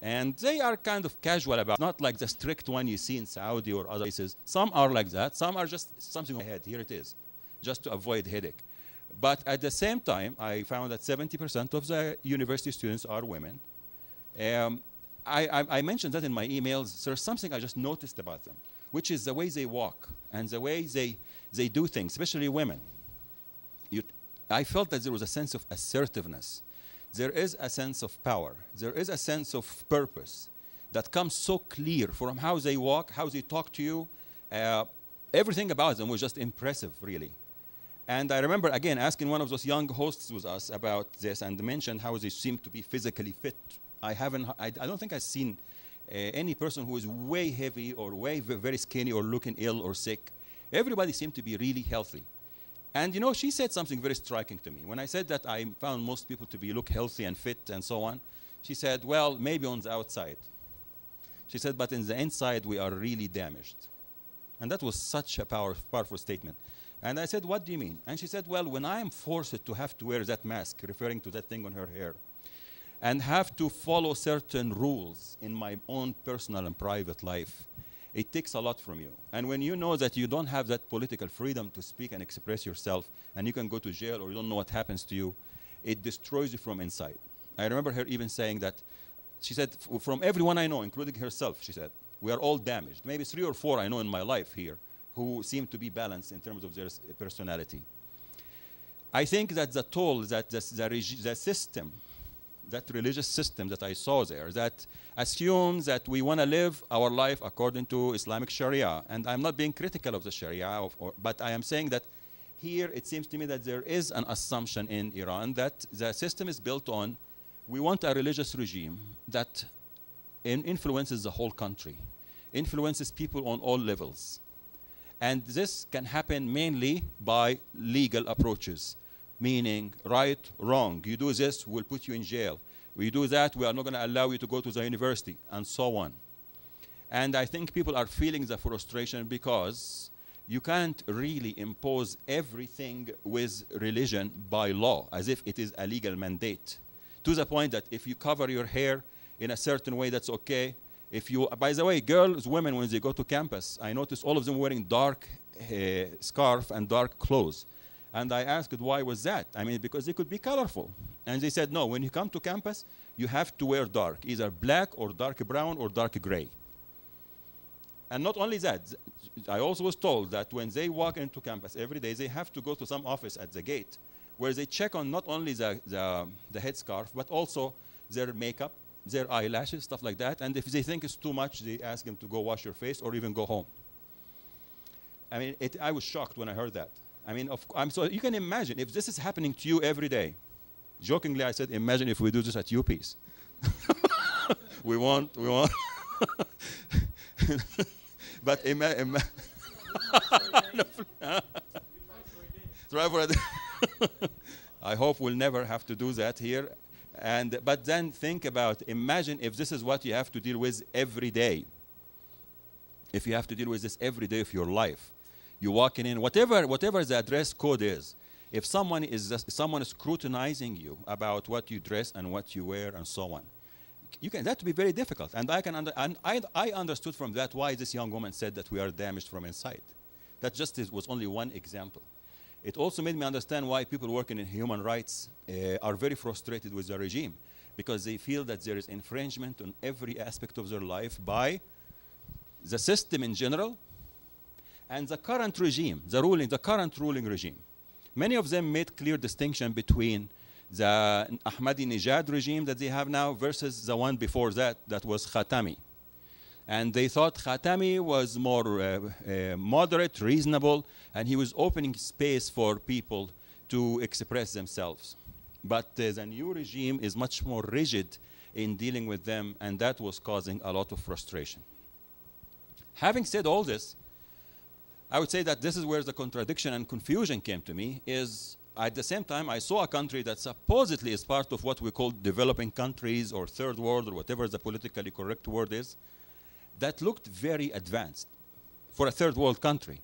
And they are kind of casual about it, not like the strict one you see in Saudi or other places. Some are like that. Some are just something in my head. Here it is, just to avoid headache. But at the same time, I found that 70% of the university students are women. I mentioned that in my emails. There's something I just noticed about them, which is the way they walk and the way they do things, especially women. I felt that there was a sense of assertiveness. There is a sense of power. There is a sense of purpose that comes so clear from how they walk, how they talk to you. Everything about them was just impressive, really. And I remember, again, asking one of those young hosts with us about this and mentioned how they seem to be physically fit. I don't think I've seen any person who is way heavy or way very skinny or looking ill or sick. Everybody seemed to be really healthy. And you know, she said something very striking to me. When I said that I found most people to look healthy and fit and so on, she said, well, maybe on the outside. She said, but in the inside, we are really damaged. And that was such a powerful statement. And I said, what do you mean? And she said, well, when I am forced to have to wear that mask, referring to that thing on her hair, and have to follow certain rules in my own personal and private life, it takes a lot from you. And when you know that you don't have that political freedom to speak and express yourself, and you can go to jail or you don't know what happens to you, it destroys you from inside. I remember her even saying that, she said, from everyone I know, including herself, she said, we are all damaged. Maybe 3 or 4 I know in my life here who seem to be balanced in terms of their personality. I think that the toll that the system, that religious system that I saw there, that assumes that we want to live our life according to Islamic Sharia. And I'm not being critical of the Sharia, but I am saying that here it seems to me that there is an assumption in Iran that the system is built on, we want a religious regime that influences the whole country, influences people on all levels. And this can happen mainly by legal approaches. Meaning, right, wrong. You do this, we'll put you in jail. We do that, we are not going to allow you to go to the university, and so on. And I think people are feeling the frustration because you can't really impose everything with religion by law, as if it is a legal mandate. To the point that if you cover your hair in a certain way, that's okay. If you, by the way, girls, women, when they go to campus, I notice all of them wearing dark scarf and dark clothes. And I asked, why was that? I mean, because they could be colorful. And they said, no, when you come to campus, you have to wear dark, either black or dark brown or dark gray. And not only that, I also was told that when they walk into campus every day, they have to go to some office at the gate where they check on not only the headscarf, but also their makeup, their eyelashes, stuff like that. And if they think it's too much, they ask them to go wash your face or even go home. I mean, I was shocked when I heard that. I mean, so you can imagine if this is happening to you every day. Jokingly, I said, imagine if we do this at UPeace. we won't. But I hope we'll never have to do that here. But then think about, imagine if this is what you have to deal with every day. If you have to deal with this every day of your life. You walking in, whatever the address code is, if someone is scrutinizing you about what you dress and what you wear and so on, that would be very difficult. And I understood from that why this young woman said that we are damaged from inside. That just was only one example. It also made me understand why people working in human rights are very frustrated with the regime, because they feel that there is infringement on every aspect of their life by the system in general, and the current regime, the current ruling regime. Many of them made clear distinction between the Ahmadinejad regime that they have now versus the one before that was Khatami. And they thought Khatami was more moderate, reasonable, and he was opening space for people to express themselves. But the new regime is much more rigid in dealing with them, and that was causing a lot of frustration. Having said all this, I would say that this is where the contradiction and confusion came to me, is at the same time I saw a country that supposedly is part of what we call developing countries or third world or whatever the politically correct word is, that looked very advanced for a third world country.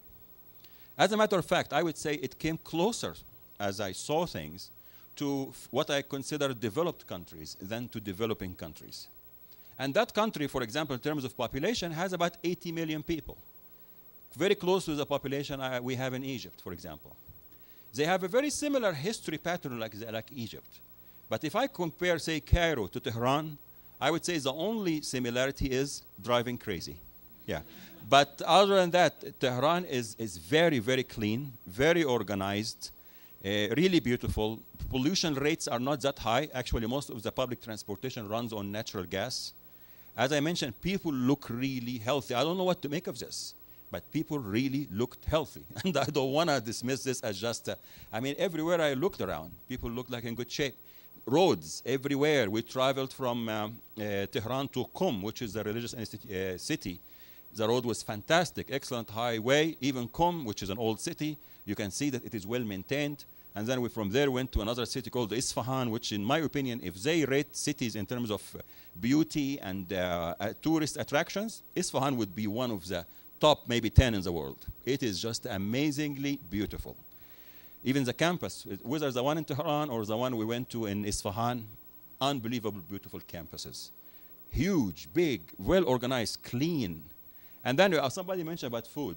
As a matter of fact, I would say it came closer, as I saw things, to what I consider developed countries than to developing countries. And that country, for example, in terms of population, has about 80 million people. Very close to the population we have in Egypt, for example. They have a very similar history pattern like Egypt. But if I compare, say, Cairo to Tehran, I would say the only similarity is driving crazy. Yeah. But other than that, Tehran is very, very clean, very organized, really beautiful. Pollution rates are not that high. Actually, most of the public transportation runs on natural gas. As I mentioned, people look really healthy. I don't know what to make of this, but people really looked healthy. And I don't want to dismiss this as just, I mean, everywhere I looked around, people looked like in good shape. Roads everywhere. We traveled from Tehran to Qom, which is a religious city. The road was fantastic, excellent highway. Even Qom, which is an old city, you can see that it is well maintained. And then we from there went to another city called Isfahan, which in my opinion, if they rate cities in terms of beauty and tourist attractions, Isfahan would be one of the top maybe 10 in the world. It is just amazingly beautiful. Even the campus, whether the one in Tehran or the one we went to in Isfahan, unbelievable beautiful campuses. Huge, big, well organized, clean. And then somebody mentioned about food.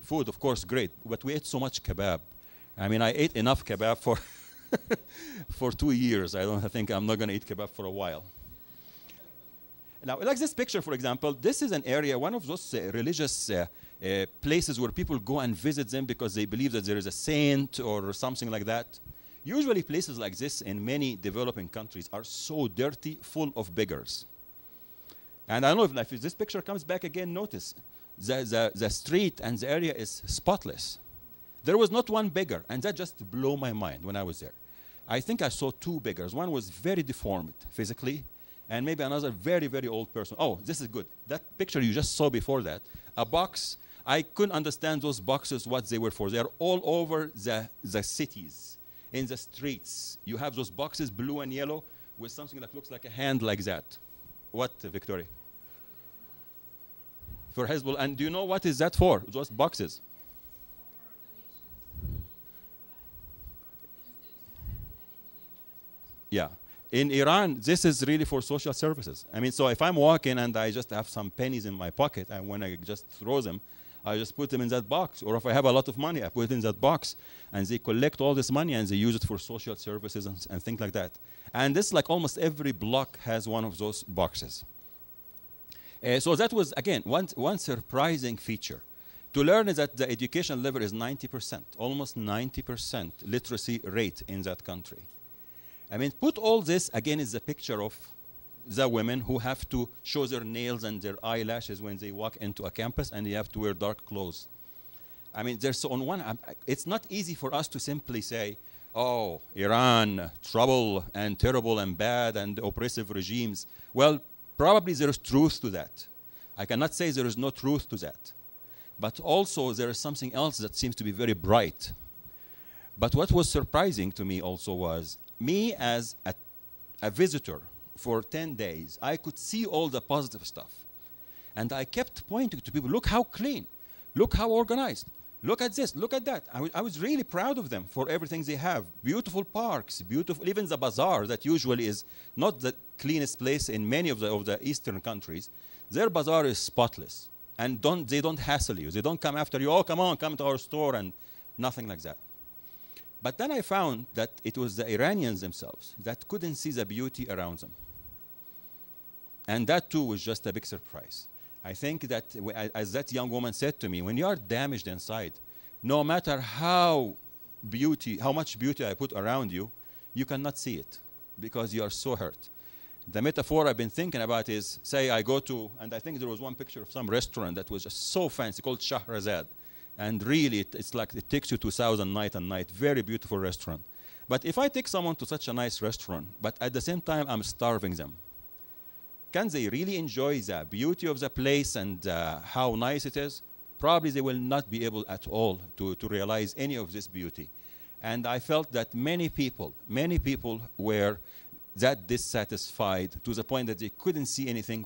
Food, of course, great, but we ate so much kebab. I mean, I ate enough kebab for for 2 years. I think I'm not going to eat kebab for a while. Now, like this picture, for example, this is an area, one of those religious places where people go and visit them because they believe that there is a saint or something like that. Usually places like this in many developing countries are so dirty, full of beggars. And I don't know if this picture comes back again, notice the street and the area is spotless. There was not one beggar, and that just blew my mind when I was there. I think I saw 2 beggars. One was very deformed physically, and maybe another very, very old person. Oh, this is good. That picture you just saw before that, a box, I couldn't understand those boxes, what they were for. They're all over the cities, in the streets. You have those boxes, blue and yellow, with something that looks like a hand like that. What, Victoria? For Hezbollah. And do you know what is that for, those boxes? Yeah. In Iran, this is really for social services. I mean, so if I'm walking and I just have some pennies in my pocket, and when I just throw them, I just put them in that box. Or if I have a lot of money, I put it in that box. And they collect all this money and they use it for social services and things like that. And this, like almost every block has one of those boxes. So that was, again, one surprising feature. To learn is that the education level is 90%, almost 90% literacy rate in that country. I mean, put all this, again, is a picture of the women who have to show their nails and their eyelashes when they walk into a campus, and they have to wear dark clothes. I mean, there's on one, it's not easy for us to simply say, oh, Iran, trouble and terrible and bad and oppressive regimes. Well, probably there is truth to that. I cannot say there is no truth to that. But also there is something else that seems to be very bright. But what was surprising to me also was, me as a visitor for 10 days, I could see all the positive stuff. And I kept pointing to people, look how clean, look how organized, look at this, look at that. I was really proud of them for everything they have. Beautiful parks, beautiful, even the bazaar that usually is not the cleanest place in many of the Eastern countries. Their bazaar is spotless. And they don't hassle you. They don't come after you, oh, come on, come to our store, and nothing like that. But then I found that it was the Iranians themselves that couldn't see the beauty around them. And that too was just a big surprise. I think that, as that young woman said to me, when you are damaged inside, no matter how much beauty I put around you, you cannot see it because you are so hurt. The metaphor I've been thinking about is, say I go to, and I think there was one picture of some restaurant that was just so fancy called Shahrazad. And really, it's like it takes you to Thousand Night and Night, very beautiful restaurant. But if I take someone to such a nice restaurant, but at the same time I'm starving them, can they really enjoy the beauty of the place and how nice it is? Probably they will not be able at all to realize any of this beauty. And I felt that many people were that dissatisfied to the point that they couldn't see anything